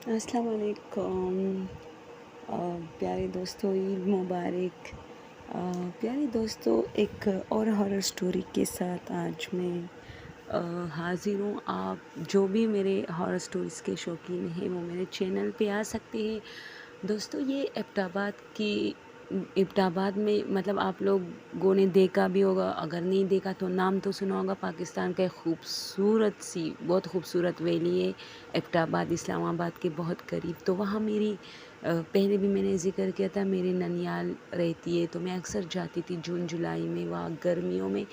السلام علیکم پیارے دوستو، عید مبارک۔ پیارے دوستو، ایک اور ہارر سٹوری کے ساتھ آج میں حاضر ہوں۔ آپ جو بھی میرے ہارر سٹوریز کے شوقین ہیں وہ میرے چینل پہ آ سکتے ہیں۔ دوستو، یہ ایبٹ آباد میں مطلب آپ لوگوں نے دیکھا بھی ہوگا، اگر نہیں دیکھا تو نام تو سنا ہوگا۔ پاکستان کا بہت خوبصورت ویلی ہے ایبٹ آباد، اسلام آباد کے بہت قریب۔ تو وہاں میری پہلے بھی میں نے ذکر کیا تھا، میری ننیال رہتی ہے، تو میں اکثر جاتی تھی جون جولائی میں۔ وہاں گرمیوں میں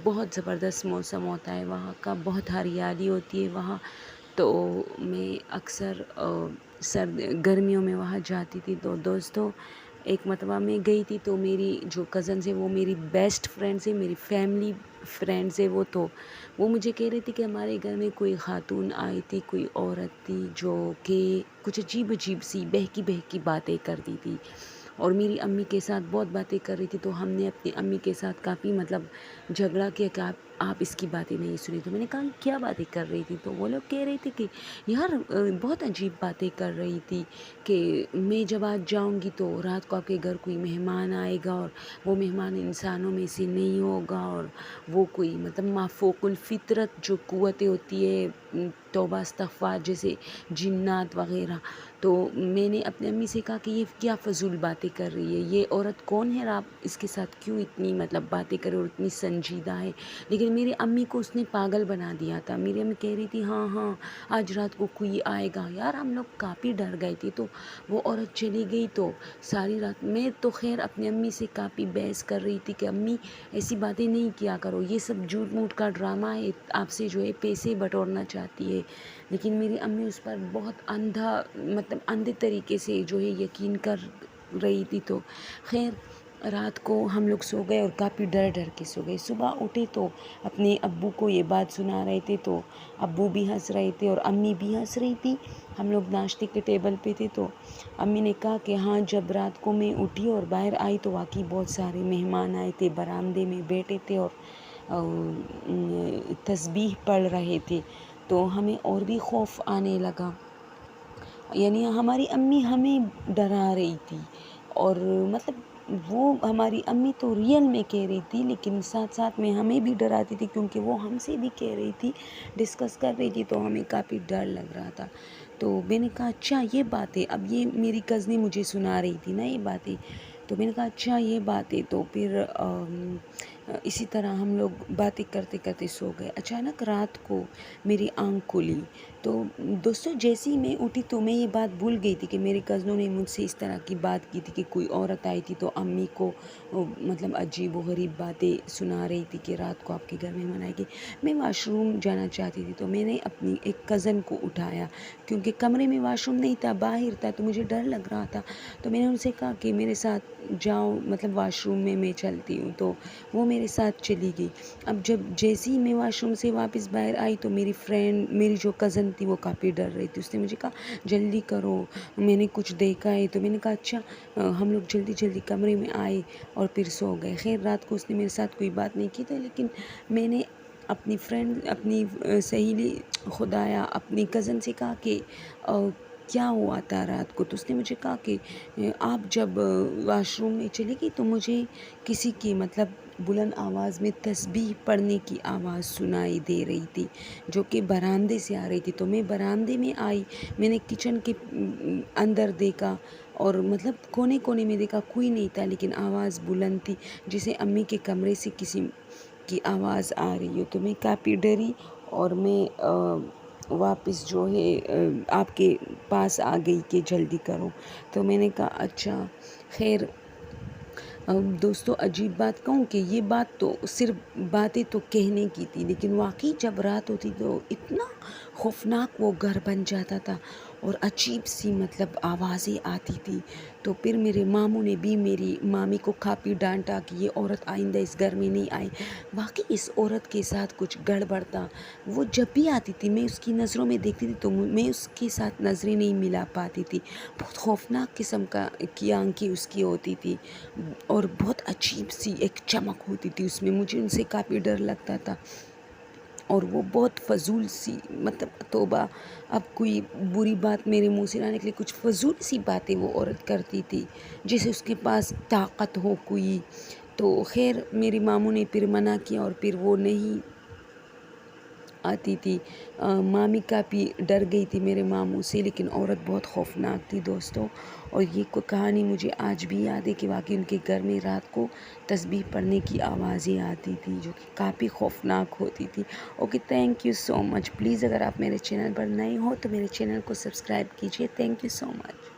بہت زبردست موسم ہوتا ہے وہاں کا، بہت ہریالی ہوتی ہے وہاں، تو میں اکثر گرمیوں میں وہاں جاتی تھی۔ تو دوستو، ایک مرتبہ میں گئی تھی تو میری جو کزنز ہیں وہ میری بیسٹ فرینڈز ہیں، میری فیملی فرینڈز ہیں وہ مجھے کہہ رہی تھی کہ ہمارے گھر میں کوئی خاتون آئی تھی، کوئی عورت تھی جو کہ کچھ عجیب سی بہکی باتیں کرتی تھی، اور میری امی کے ساتھ بہت باتیں کر رہی تھی۔ تو ہم نے اپنی امی کے ساتھ کافی جھگڑا کیا کہ آپ اس کی باتیں نہیں سنی۔ تو میں نے کہا کیا باتیں کر رہی تھی؟ تو وہ لوگ کہہ رہے تھے کہ یار بہت عجیب باتیں کر رہی تھی کہ میں جب آج جاؤں گی تو رات کو آپ کے گھر کوئی مہمان آئے گا، اور وہ مہمان انسانوں میں سے نہیں ہوگا، اور وہ کوئی مافوق الفطرت جو قوتیں ہوتی ہے، توبہ استغفار، جیسے جنات وغیرہ۔ تو میں نے اپنی امی سے کہا کہ یہ کیا فضول باتیں کر رہی ہے، یہ عورت کون ہے اور آپ اس کے ساتھ کیوں اتنی باتیں کرے اور اتنی سنجیدہ ہے؟ لیکن میری امی کو اس نے پاگل بنا دیا تھا۔ میری امی کہہ رہی تھی ہاں آج رات کو کوئی آئے گا۔ یار ہم لوگ کافی ڈر گئے تھے۔ تو وہ عورت چلی گئی تو ساری رات میں تو خیر اپنی امی سے کافی بحث کر رہی تھی کہ امی ایسی باتیں نہیں کیا کرو، یہ سب جھوٹ موٹ کا ڈرامہ ہے، آپ سے جو ہے پیسے بٹورنا چاہتی ہے۔ لیکن میری امی اس پر بہت اندھے طریقے سے جو ہے یقین کر رہی تھی۔ تو خیر رات کو ہم لوگ سو گئے اور کافی ڈر کے سو گئے۔ صبح اٹھے تو اپنے ابو کو یہ بات سنا رہے تھے، تو ابو بھی ہنس رہے تھے اور امی بھی ہنس رہی تھی۔ ہم لوگ ناشتے کے ٹیبل پہ تھے تو امی نے کہا کہ ہاں جب رات کو میں اٹھی اور باہر آئی تو واقعی بہت سارے مہمان آئے تھے، برآمدے میں بیٹھے تھے اور تسبیح پڑھ رہے تھے۔ تو ہمیں اور بھی خوف آنے لگا، یعنی ہماری امی ہمیں ڈرا رہی تھی، اور وہ ہماری امی تو ریئل میں کہہ رہی تھی، لیکن ساتھ ساتھ میں ہمیں بھی ڈراتی تھی، کیونکہ وہ ہم سے بھی کہہ رہی تھی، ڈسکس کر رہی تھی، تو ہمیں کافی ڈر لگ رہا تھا۔ تو میں نے کہا اچھا یہ بات ہے، اب یہ میری کزنیں مجھے سنا رہی تھی نا یہ باتیں، تو میں نے کہا اچھا یہ بات ہے۔ تو پھر اسی طرح ہم لوگ باتیں کرتے کرتے سو گئے۔ اچانک رات کو میری آنکھ کھلی، تو دوستو جیسے ہی میں اٹھی تو میں یہ بات بھول گئی تھی کہ میری کزنوں نے مجھ سے اس طرح کی بات کی تھی کہ کوئی عورت آئی تھی تو امی کو عجیب و غریب باتیں سنا رہی تھی کہ رات کو آپ کے گھر مہمان آئے گی۔ میں واش روم جانا چاہتی تھی، تو میں نے اپنی ایک کزن کو اٹھایا، کیونکہ کمرے میں واش روم نہیں تھا، باہر تھا، تو مجھے ڈر لگ رہا تھا۔ تو میں نے ان سے کہا کہ میرے ساتھ جاؤ، واش روم میں چلتی ہوں، تو وہ میرے ساتھ چلی گئی۔ اب جیسے ہی میں واش روم سے واپس باہر آئی تو میری جو کزن تھی وہ کافی ڈر رہی تھی۔ اس نے مجھے کہا جلدی کرو، میں نے کچھ دیکھا ہے۔ تو میں نے کہا اچھا۔ ہم لوگ جلدی کمرے میں آئے اور پھر سو گئے۔ خیر رات کو اس نے میرے ساتھ کوئی بات نہیں کی تھی، لیکن میں نے اپنی فرینڈ، اپنی سہیلی، خدایا اپنی کزن سے کہا کہ کیا ہوا تھا رات کو؟ تو اس نے مجھے کہا کہ آپ جب واش روم میں چلی گئی تو مجھے کسی کی بلند آواز میں تسبیح پڑھنے کی آواز سنائی دے رہی تھی، جو کہ برآمدے سے آ رہی تھی۔ تو میں برآمدے میں آئی، میں نے کچن کے اندر دیکھا، اور کونے میں دیکھا، کوئی نہیں تھا، لیکن آواز بلند تھی، جسے امی کے کمرے سے کسی کی آواز آ رہی ہو۔ تو میں کافی ڈری اور میں واپس جو ہے آپ کے پاس آ گئی کہ جلدی کرو۔ تو میں نے کہا اچھا۔ خیر دوستو عجیب بات کہوں کہ یہ بات تو صرف باتیں تو کہنے کی تھی، لیکن واقعی جب رات ہوتی تو اتنا خوفناک وہ گھر بن جاتا تھا، اور عجیب سی آوازیں آتی تھی۔ تو پھر میرے ماموں نے بھی میری مامی کو کافی ڈانٹا کہ یہ عورت آئندہ اس گھر میں نہیں آئے۔ واقعی اس عورت کے ساتھ کچھ گڑبڑ تھا۔ وہ جب بھی آتی تھی میں اس کی نظروں میں دیکھتی تھی تو میں اس کے ساتھ نظریں نہیں ملا پاتی تھی۔ بہت خوفناک قسم کی آنکھیں اس کی ہوتی تھی، اور بہت عجیب سی ایک چمک ہوتی تھی اس میں، مجھے ان سے کافی ڈر لگتا تھا۔ اور وہ بہت فضول سی، مطلب توبہ، اب کوئی بری بات میرے منہ سے نہ نکلے، کچھ فضول سی باتیں وہ عورت کرتی تھی، جیسے اس کے پاس طاقت ہو کوئی. تو خیر میری ماموں نے پھر منع کیا اور پھر وہ نہیں آتی تھی. مامی کافی ڈر گئی تھی میرے ماموں سے، لیکن عورت بہت خوفناک تھی دوستوں. اور یہ کہانی مجھے آج بھی یاد ہے کہ واقعی ان کے گھر میں رات کو تسبیح پڑھنے کی آوازیں آتی تھی جو کہ کافی خوفناک ہوتی تھی. Okay, thank you so much. Please اگر آپ میرے چینل پر نئے ہو تو میرے چینل کو سبسکرائب کیجیے. Thank you so much.